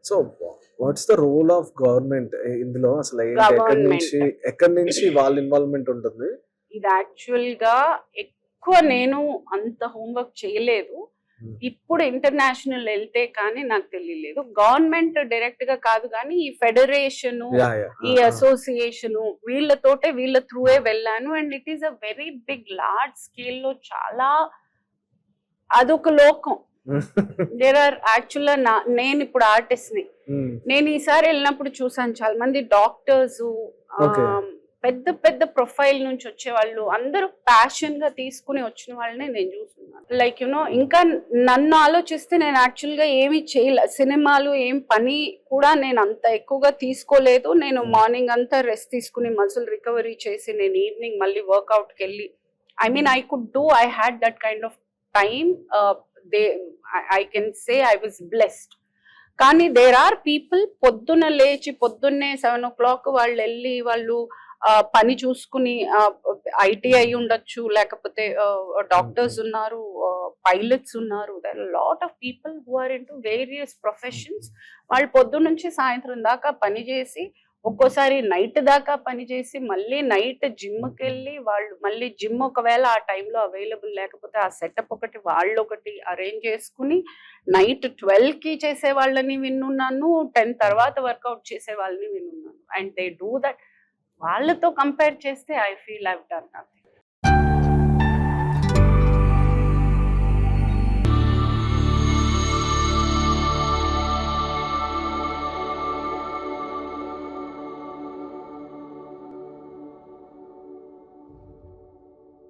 So what's the role of government ఇందులో? అసలు ఏంటి, గవర్నమెంట్ ఎక్కడి నుంచి వాళ్ళ ఇన్వాల్వ్మెంట్ ఉంటుంది? ఇది యాక్చువల్ గా ఎక్కువ నేను అంత హోంవర్క్ చేయలేదు. ఇప్పుడు ఇంటర్నేషనల్ వెళ్తే కానీ నాకు తెలియలేదు. గవర్నమెంట్ డైరెక్ట్ గా కాదు కానీ ఈ ఫెడరేషన్, ఈ అసోసియేషన్ వీళ్ళతోటే వీళ్ళ త్రూవే వెళ్ళాను. And it is a very big large scale లో చాలా అదొక లోకం. దేర్ ఆర్ యాక్చువల్ నేను ఇప్పుడు ఆర్టిస్ట్ ని, నేను ఈసారి వెళ్ళినప్పుడు చూసాను చాలా మంది డాక్టర్స్, పెద్ద పెద్ద ప్రొఫైల్ నుంచి వచ్చే వాళ్ళు అందరూ ప్యాషన్ గా తీసుకుని వచ్చిన వాళ్ళని నేను చూస్తున్నాను. లైక్ యునో ఇంకా నన్ను ఆలోచిస్తే నేను యాక్చువల్ గా ఏమి చేయలే, సినిమాలు ఏం పని కూడా నేను అంత ఎక్కువగా తీసుకోలేదు. నేను మార్నింగ్ అంతా రెస్ట్ తీసుకుని మజిల్ రికవరీ చేసి నేను ఈవినింగ్ మళ్ళీ వర్కౌట్కి వెళ్ళి, I mean I could do, I had that kind of time. I can say I was blessed. కానీ దేర్ ఆర్ పీపుల్ పొద్దున్న లేచి పొద్దున్నే 7 o'clock వాళ్ళు వెళ్ళి వాళ్ళు పని చూసుకుని, ఐటీ అయి ఉండొచ్చు, లేకపోతే డాక్టర్స్ ఉన్నారు, పైలట్స్ ఉన్నారు. There are lot of people who are into various professions. వాళ్ళు పొద్దున్న నుంచి సాయంత్రం దాకా పని చేసి, ఒక్కోసారి నైట్ దాకా పనిచేసి మళ్ళీ నైట్ జిమ్కి వెళ్ళి, వాళ్ళు మళ్ళీ జిమ్ ఒకవేళ ఆ టైంలో అవైలబుల్ లేకపోతే ఆ సెటప్ ఒకటి వాళ్ళు ఒకటి అరేంజ్ చేసుకుని నైట్ 12కి చేసే వాళ్ళని విన్నున్నాను, 10 తర్వాత వర్కౌట్ చేసే వాళ్ళని విన్నున్నాను. And they do that. వాళ్ళతో కంపేర్ చేస్తే I feel I've done nothing.